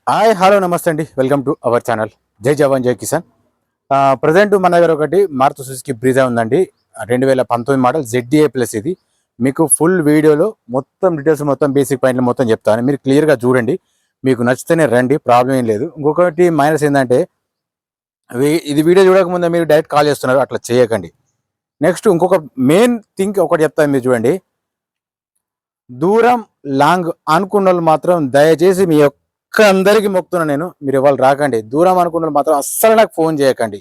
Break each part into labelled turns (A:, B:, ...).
A: Hi hello నమస్తే అండి, welcome to our channel జై జవాన్ జై కిసాన్. ప్రజెంట్ మన దగ్గర ఒకటి మారుతి సుజుకి బ్రీజా ఉందండి. 2019 మోడల్ ZDA ప్లస్. ఇది మీకు ఫుల్ వీడియోలో మొత్తం డీటెయిల్స్, మొత్తం బేసిక్ పాయింట్లు మొత్తం చెప్తాను. మీరు క్లియర్గా చూడండి, మీకు నచ్చితేనే రండి, ప్రాబ్లం ఏం లేదు. ఇంకొకటి మైనస్ ఏంటంటే, ఇది వీడియో చూడకముందే మీరు డైరెక్ట్ కాల్ చేస్తున్నారు, అట్లా చేయకండి. నెక్స్ట్ ఇంకొక మెయిన్ థింగ్ ఒకటి చెప్తాను, మీరు చూడండి. దూరం లాంగ్ అనుకున్న వాళ్ళు మాత్రం దయచేసి మీ అందరికీ మొక్కుతున్నా నేను, మీరు ఇవాళ రాకండి. దూరం అనుకున్న మాత్రం అస్సలు నాకు ఫోన్ చేయకండి.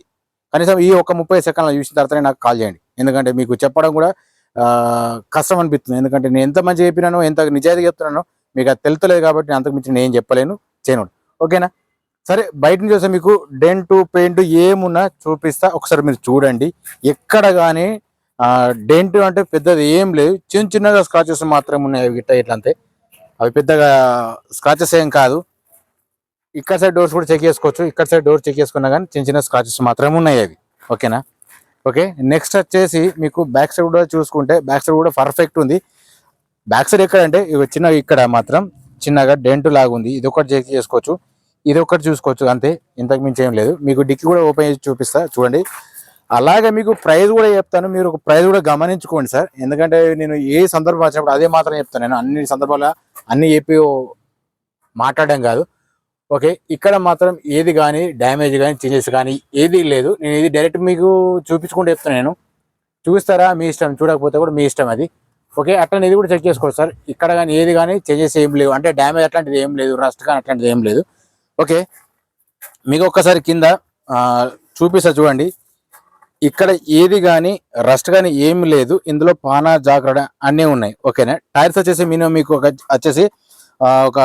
A: కనీసం ఈ ఒక 30 సెకండ్లు చూసిన తర్వాతనే నాకు కాల్ చేయండి. ఎందుకంటే మీకు చెప్పడం కూడా కష్టం అనిపిస్తుంది. ఎందుకంటే నేను ఎంత మంచి చెప్పినానో, ఎంత నిజాయితీ చెప్తున్నానో మీకు అది తెలుతలేదు. కాబట్టి అంతకు మించి నేను చెప్పలేను, చేయను. ఓకేనా? సరే, బయట నుంచి వస్తే మీకు డెంటు పెయింట్ ఏమున్నా చూపిస్తా, ఒకసారి మీరు చూడండి. ఎక్కడ కానీ డెంట్ అంటే పెద్దది ఏం లేదు, చిన్న చిన్నగా స్క్రాచెస్ మాత్రం ఉన్నాయి. గిట్ట ఇట్లా అంతే, అవి పెద్దగా స్క్రాచెస్ ఏం కాదు. ఇక్కడ సైడ్ డోర్స్ కూడా చెక్ చేసుకోవచ్చు. ఇక్కడ సైడ్ డోర్ చెక్ చేసుకున్నా కానీ చిన్న చిన్న స్క్రాచెస్ మాత్రమే ఉన్నాయి అవి. ఓకేనా? ఓకే. నెక్స్ట్ వచ్చేసి మీకు బ్యాక్ సైడ్ కూడా చూసుకుంటే, బ్యాక్ సైడ్ కూడా పర్ఫెక్ట్ ఉంది. బ్యాక్ సైడ్ ఎక్కడంటే చిన్న ఇక్కడ మాత్రం చిన్నగా డెంట్ లాగా ఉంది. ఇది ఒకటి చెక్ చేసుకోవచ్చు, ఇది ఒకటి చూసుకోవచ్చు, అంతే. ఇంతకు మించి ఏం లేదు. మీకు డిక్కీ కూడా ఓపెన్ చేసి చూపిస్తా, చూడండి. అలాగే మీకు ప్రైస్ కూడా చెప్తాను, మీరు ఒక ప్రైస్ కూడా గమనించుకోండి సార్. ఎందుకంటే నేను ఏ సందర్భం వచ్చినప్పుడు అదే మాత్రం చెప్తాను. నేను అన్ని సందర్భాల్లో అన్ని చెప్పి మాట్లాడడం కాదు. ఓకే, ఇక్కడ మాత్రం ఏది కానీ డ్యామేజ్ కానీ చేంజెస్ కానీ ఏది లేదు. నేను ఇది డైరెక్ట్ మీకు చూపించుకుంటూ చెప్తాను. నేను చూస్తారా మీ ఇష్టం, చూడకపోతే కూడా మీ ఇష్టం అది. ఓకే, అట్లా ఇది కూడా చెక్ చేసుకోవచ్చు సార్. ఇక్కడ కానీ ఏది కానీ చేంజెస్ ఏం లేవు, అంటే డ్యామేజ్ అట్లాంటిది ఏం లేదు, రస్ట్ కానీ అట్లాంటిది ఏం లేదు. ఓకే, మీకు ఒక్కసారి కింద చూపిస్తా చూడండి. ఇక్కడ ఏది కానీ రస్ట్ కానీ ఏం లేదు. ఇందులో పానా జాగ్రత్త అన్నీ ఉన్నాయి. ఓకేనా? టైర్స్ వచ్చేసి మినిమం మీకు వచ్చేసి ఒక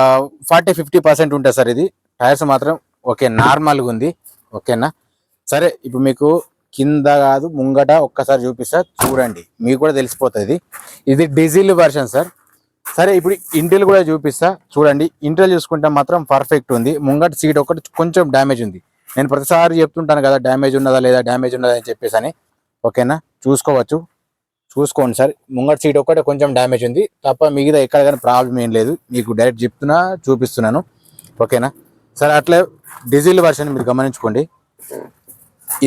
A: 40-50% ఉంటుంది సార్. ఇది టైర్స్ మాత్రం ఓకే, నార్మల్గా ఉంది. ఓకేనా? సరే, ఇప్పుడు మీకు కింద కాదు ముంగట ఒక్కసారి చూపిస్తా, చూడండి, మీకు కూడా తెలిసిపోతుంది. ఇది డీజిల్ వర్షన్ సార్. సరే, ఇప్పుడు ఇంటెల్ కూడా చూపిస్తా, చూడండి. ఇంటెల్ చూసుకుంటే మాత్రం పర్ఫెక్ట్ ఉంది. ముంగట సీట్ ఒకటి కొంచెం డ్యామేజ్ ఉంది. నేను ప్రతిసారి చెప్తుంటాను కదా, డ్యామేజ్ ఉన్నదా లేదా, డ్యామేజ్ ఉన్నదా అని చెప్పేసి అని. ఓకేనా? చూసుకోండి సార్. ముంగట సీట్ ఒక్కటే కొంచెం డ్యామేజ్ ఉంది తప్ప మిగతా ఎక్కడ కానీ ప్రాబ్లం ఏం లేదు. మీకు డైరెక్ట్ చెప్తున్నా, చూపిస్తున్నాను. ఓకేనా? సరే, అట్లే డీజిల్ వర్షన్ మీరు గమనించుకోండి.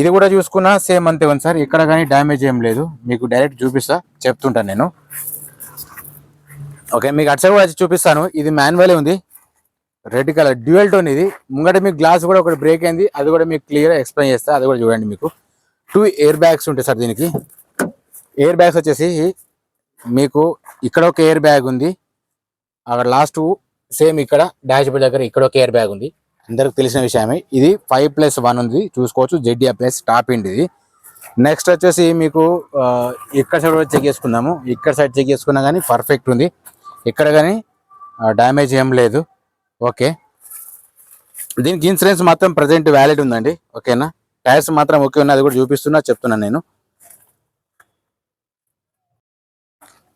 A: ఇది కూడా చూసుకున్నా సేమ్ అంతే ఉంది సార్. ఇక్కడ కానీ డ్యామేజ్ ఏం లేదు. మీకు డైరెక్ట్ చూపిస్తా, చెప్తుంటాను నేను. ఓకే, మీకు అటు సైడ్ కూడా చూపిస్తాను. ఇది మాన్యువల్ ఉంది, రెడ్ కలర్ డ్యూయల్ టోన్. ఇది ముంగట మీకు గ్లాస్ కూడా ఒకటి బ్రేక్ అయింది, అది కూడా మీకు క్లియర్ ఎక్స్ప్లెయిన్ చేస్తా, అది కూడా చూడండి. మీకు 2 ఎయిర్ బ్యాగ్స్ ఉంటాయి సార్. దీనికి ఎయిర్ బ్యాగ్స్ వచ్చేసి మీకు ఇక్కడ ఒక ఎయిర్ బ్యాగ్ ఉంది, అక్కడ లాస్ట్ సేమ్ ఇక్కడ డాష్ బోర్డ్ దగ్గర ఇక్కడ ఒక ఎయిర్ బ్యాగ్ ఉంది. అందరికి తెలిసిన విషయమే. ఇది 5+1 ఉంది, చూసుకోవచ్చు. ZDA ప్లస్ టాప్ ఎండ్ ఇది. నెక్స్ట్ వచ్చేసి మీకు ఇక్కడ సైడ్ కూడా చెక్ చేసుకుందాము. ఇక్కడ సైడ్ చెక్ చేసుకున్నా కానీ పర్ఫెక్ట్ ఉంది, ఇక్కడ కానీ డ్యామేజ్ ఏం లేదు. ఓకే, దీనికి ఇన్సూరెన్స్ మాత్రం ప్రజెంట్ వ్యాలిడ్ ఉందండి. ఓకేనా? టైర్స్ మాత్రం ఓకే ఉన్నాయి, అది కూడా చూపిస్తున్నా, చెప్తున్నాను నేను.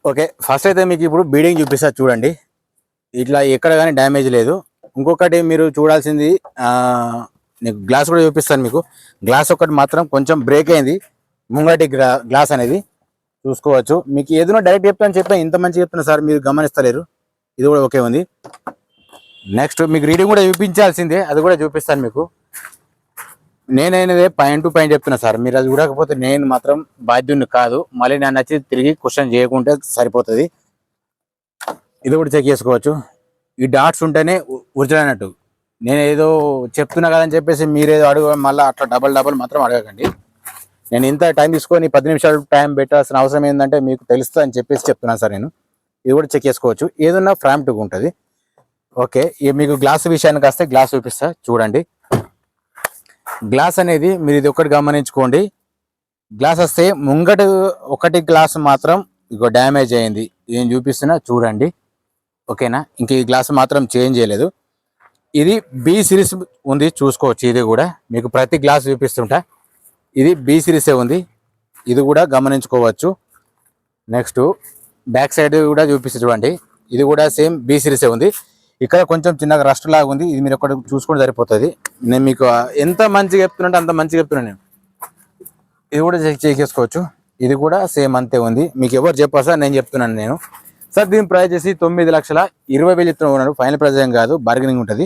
A: ఓకే, ఫస్ట్ అయితే మీకు ఇప్పుడు బీడింగ్ చూపిస్తా, చూడండి. ఇట్లా ఎక్కడ కానీ డ్యామేజ్ లేదు. ఇంకొకటి మీరు చూడాల్సింది, నీకు గ్లాస్ కూడా చూపిస్తాను. మీకు గ్లాస్ ఒకటి మాత్రం కొంచెం బ్రేక్ అయింది, ముంగటి గ్లాస్ అనేది చూసుకోవచ్చు. మీకు ఏదైనా డైరెక్ట్ చెప్పాను, ఇంత మంచిగా చెప్తున్నా సార్, మీరు గమనిస్తలేరు. ఇది కూడా ఓకే ఉంది. నెక్స్ట్ మీకు రీడింగ్ కూడా చూపించాల్సిందే, అది కూడా చూపిస్తాను మీకు. నేనైనదే పాయింట్ టు పాయింట్ చెప్తున్నా సార్. మీరు అది చూడకపోతే నేను మాత్రం బాధ్యుని కాదు. మళ్ళీ నేను నచ్చి తిరిగి క్వశ్చన్ చేయకుంటే సరిపోతుంది. ఇది కూడా చెక్ చేసుకోవచ్చు. ఈ డాట్స్ ఉంటేనే ఒరిజినల్ అన్నట్టు. నేను ఏదో చెప్తున్నా కదని చెప్పేసి మీరేదో అడుగు, మళ్ళీ అట్లా డబల్ మాత్రం అడగకండి. నేను ఇంత టైం తీసుకొని 10 నిమిషాలు టైం పెట్టాల్సిన అవసరం ఏంటంటే మీకు తెలుస్తుంది అని చెప్పేసి చెప్తున్నాను సార్ నేను. ఇది కూడా చెక్ చేసుకోవచ్చు. ఏదన్నా ఫ్రాంప్ట్గా ఉంటుంది. ఓకే, మీకు గ్లాస్ విషయానికి వస్తే గ్లాస్ చూపిస్తా, చూడండి. గ్లాస్ అనేది మీరు ఇది ఒకటి గమనించుకోండి. గ్లాస్ వస్తే ముంగట ఒకటి గ్లాస్ మాత్రం ఇగో డ్యామేజ్ అయింది, ఏం చూపిస్తున్నా చూడండి. ఓకేనా? ఇంక ఈ గ్లాస్ మాత్రం చేంజ్ చేయలేదు. ఇది B సిరీస్ ఉంది, చూసుకోవచ్చు. ఇది కూడా మీకు ప్రతి గ్లాస్ చూపిస్తుంటా. ఇది B సిరీసే ఉంది, ఇది కూడా గమనించుకోవచ్చు. నెక్స్ట్ బ్యాక్ సైడ్ కూడా చూపిస్తే చూడండి. ఇది కూడా సేమ్ B సిరీసే ఉంది. ఇక్కడ కొంచెం చిన్నగా రస్ట్ లాగా ఉంది, ఇది మీరు ఒకటి చూసుకుంటే సరిపోతుంది. నేను మీకు ఎంత మంచిగా చెప్తున్నా అంత మంచిగా చెప్తున్నాను నేను. ఇది కూడా చెక్ చేసుకోవచ్చు. ఇది కూడా సేమ్ అంతే ఉంది. మీకు ఎవరు చెప్పారు సార్, నేను చెప్తున్నాను నేను. సార్ దీని ప్రైస్ చేసి 9,20,000 చెప్తున్నాను. ఫైనల్ ప్రైస్ ఏం కాదు, బార్గెనింగ్ ఉంటుంది.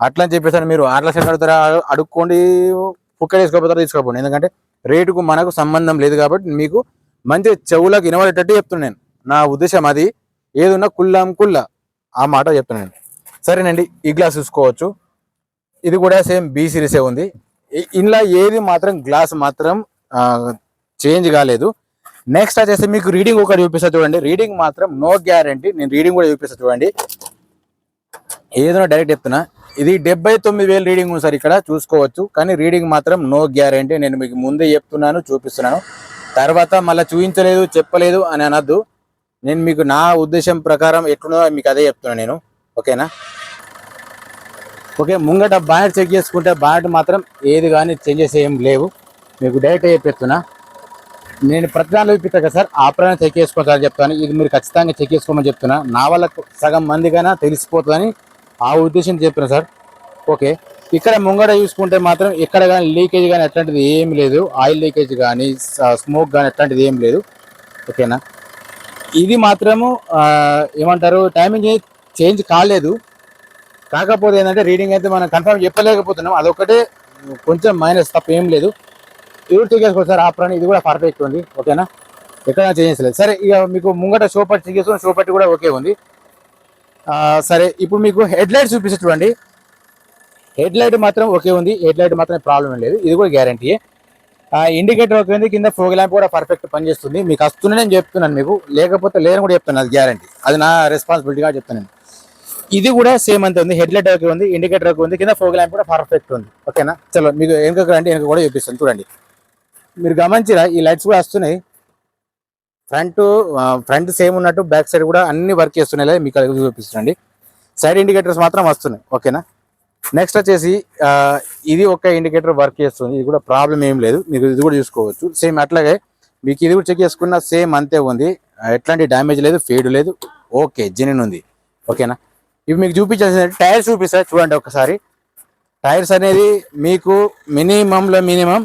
A: అట్లా అని చెప్పేసి మీరు 6 లక్షలు కడతారా అడుక్కోండి, పుక్క తీసుకోపోతారా తీసుకోపోండి. ఎందుకంటే రేటుకు మనకు సంబంధం లేదు కాబట్టి మీకు మంచి చెవులకు వినబడేటట్టు చెప్తున్నాను నేను. నా ఉద్దేశం అది. ఏదున్నా కుల్లాం కుల్లా ఆ మాట చెప్తున్నాను. సరేనండి, ఈ గ్లాస్ చూసుకోవచ్చు. ఇది కూడా సేమ్ బి సిరీసే ఉంది. ఇంట్లో ఏది మాత్రం గ్లాస్ మాత్రం చేంజ్ కాలేదు. నెక్స్ట్ వచ్చేసి మీకు రీడింగ్ ఒకటి చూపిస్తా చూడండి. రీడింగ్ మాత్రం నో గ్యారంటీ. నేను రీడింగ్ కూడా చూపిస్తా చూడండి. ఏదైనా డైరెక్ట్ చెప్తున్నా, ఇది 79,000 రీడింగ్ ఉంది సార్, ఇక్కడ చూసుకోవచ్చు. కానీ రీడింగ్ మాత్రం నో గ్యారంటీ. నేను మీకు ముందే చెప్తున్నాను, చూపిస్తున్నాను. తర్వాత మళ్ళీ చూపించలేదు చెప్పలేదు అని అనద్దు. నేను మీకు నా ఉద్దేశం ప్రకారం ఎట్లున్నదో మీకు అదే చెప్తున్నాను నేను. ఓకేనా? ఓకే, ముంగట బానెట్ చెక్ చేసుకుంటే బానెట్ మాత్రం ఏది కానీ చేంజెస్ ఏం లేవు. మీకు డైరెక్ట్ చెప్పేస్తున్నా. నేను ప్రతి దానిలో చూపిస్తా కదా సార్, ఆపరణ చెక్ చేసుకోవాలని చెప్తాను. ఇది మీరు ఖచ్చితంగా చెక్ చేసుకోమని చెప్తున్నా. నా వల్ల సగం మందికైనా తెలిసిపోతుందని ఆ ఉద్దేశం చెప్తున్నా సార్. ఓకే, ఇక్కడ ముంగట చూసుకుంటే మాత్రం ఎక్కడ కానీ లీకేజ్ కానీ అట్లాంటిది ఏం లేదు. ఆయిల్ లీకేజ్ కానీ స్మోక్ కానీ అట్లాంటిది ఏం లేదు. ఓకేనా? ఇది మాత్రము ఏమంటారు, టైమింగ్ చేంజ్ కాలేదు. కాకపోతే ఏంటంటే రీడింగ్ అయితే మనం కన్ఫర్మ్ చెప్పలేకపోతున్నాం. అదొకటే కొంచెం మైనస్, తప్ప ఏం లేదు. ఇది చెక్ చేసుకోవచ్చు సార్. ఆపరణ ఇది కూడా పర్ఫెక్ట్ ఉంది. ఓకేనా? ఎక్కడైనా చేంజ్ చేయలేదు. సరే, ఇక మీకు ముంగట షోపట్టి చెక్ చేసుకుని షోపట్టి కూడా ఓకే ఉంది. సరే, ఇప్పుడు మీకు హెడ్ లైట్ చూపిస్తే చూడండి. హెడ్ లైట్ మాత్రం ఓకే ఉంది. హెడ్ లైట్ మాత్రం ప్రాబ్లం ఏం లేదు. ఇది కూడా గ్యారంటీ. ఇండికేటర్ ఓకే ఉంది. కింద ఫోగ్ ల్యాంప్ కూడా పర్ఫెక్ట్ పనిచేస్తుంది. మీకు వస్తుందని నేను చెప్తున్నాను, మీకు లేకపోతే లేదని కూడా చెప్తాను. అది గ్యారంటీ, అది నా రెస్పాన్సిబిలిటీగా చెప్తాను నేను. ఇది కూడా సేమ్ అంతే ఉంది. హెడ్ లైట్ ఓకే ఉంది, ఇండికేటర్ ఓకే ఉంది, కింద ఫోగ్ ల్యాంప్ కూడా పర్ఫెక్ట్ ఉంది. ఓకేనా? చలో, మీకు వెనుకకు రండి, వెనుక కూడా చూపిస్తాను చూడండి. మీరు గమనించిరా, ఈ లైట్స్ కూడా వస్తున్నాయి. ఫ్రంట్ సేమ్ ఉన్నట్టు బ్యాక్ సైడ్ కూడా అన్ని వర్క్ చేస్తున్నాయి. మీకు అది చూపిస్తుందండి. సైడ్ ఇండికేటర్స్ మాత్రం వస్తున్నాయి. ఓకేనా? నెక్స్ట్ వచ్చేసి ఇది ఒక ఇండికేటర్ వర్క్ చేస్తుంది. ఇది కూడా ప్రాబ్లం ఏం లేదు. మీకు ఇది కూడా చూసుకోవచ్చు. సేమ్ అట్లాగే మీకు ఇది కూడా చెక్ చేసుకున్న సేమ్ అంతే ఉంది. ఎట్లాంటి డ్యామేజ్ లేదు, ఫేడ్ లేదు. ఓకే, జెన్యూన్ ఉంది. ఓకేనా? ఇవి మీకు చూపించాల్సిన టైర్స్ చూపిస్తా చూడండి ఒకసారి. టైర్స్ అనేది మీకు మినిమంలో మినిమం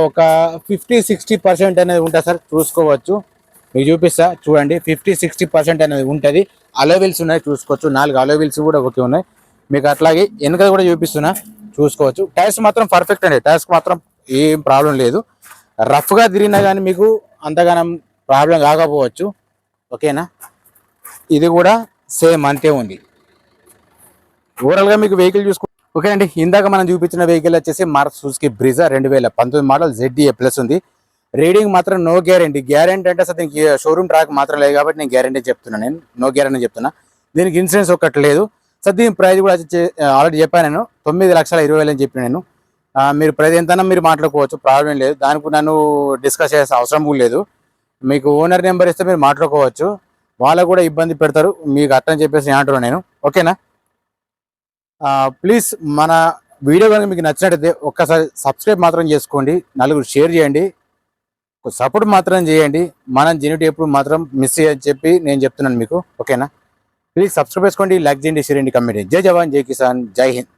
A: ఒక 50-60% అనేది ఉంటుంది సార్, చూసుకోవచ్చు. మీకు చూపిస్తా చూడండి. 50-60% అనేది ఉంటుంది. అలోవీల్స్ ఉన్నాయి, చూసుకోవచ్చు. 4 అలోవీల్స్ కూడా ఓకే ఉన్నాయి. మీకు అట్లాగే వెనక కూడా చూపిస్తున్నా, చూసుకోవచ్చు. టైర్స్ మాత్రం పర్ఫెక్ట్ అండి. టైర్స్ మాత్రం ఏం ప్రాబ్లం లేదు. రఫ్గా తిరిగినా కానీ మీకు అంతగానం ప్రాబ్లం కాకపోవచ్చు. ఓకేనా? ఇది కూడా సేమ్ అంతే ఉంది. ఓవరాల్గా మీకు వెహికల్ చూసుకో. ఓకే అండి, ఇందాక మనం చూపించిన వెహికల్ వచ్చేసి Maruti Suzuki Brezza 2019 model ZDA plus ఉంది. రీడింగ్ మాత్రం నో గ్యారంటీ. గ్యారంటీ అంటే అసలు దీనికి షోరూమ్ ట్రాక్ మాత్రం లేదు కాబట్టి నేను గ్యారంటీ చెప్తున్నాను. నేను నో గ్యారంటీ చెప్తున్నా. దీనికి ఇన్సూరెన్స్ ఒకటి లేదు సార్. దీని ప్రైస్ కూడా ఆల్రెడీ చెప్పాను నేను, 9,20,000 అని చెప్పి నేను. మీరు ప్రైస్ ఎంతైనా మీరు మాట్లాడుకోవచ్చు, ప్రాబ్లం లేదు. దానికి నన్ను డిస్కస్ చేసే అవసరం కూడా లేదు. మీకు ఓనర్ నెంబర్ ఇస్తే మీరు మాట్లాడుకోవచ్చు. వాళ్ళకు కూడా ఇబ్బంది పెడతారు మీకు అట్టని చెప్పేసి అంటున్నాను నేను. ఓకేనా? ప్లీజ్ మన వీడియో కనుక మీకు నచ్చినట్టయితే ఒక్కసారి సబ్స్క్రైబ్ మాత్రం చేసుకోండి, నలుగురు షేర్ చేయండి, సపోర్ట్ మాత్రం చేయండి. మనం జెన్యూటీ ఎప్పుడు మాత్రం మిస్ చేయని చెప్పి నేను చెప్తున్నాను మీకు. ఓకేనా? ప్లీజ్ సబ్స్క్రైబ్ చేసుకోండి, లైక్ చేయండి, షేర్ చేయండి, కమెంట్ చేయండి. జై జవాన్, జై కిసాన్, జై హింద్.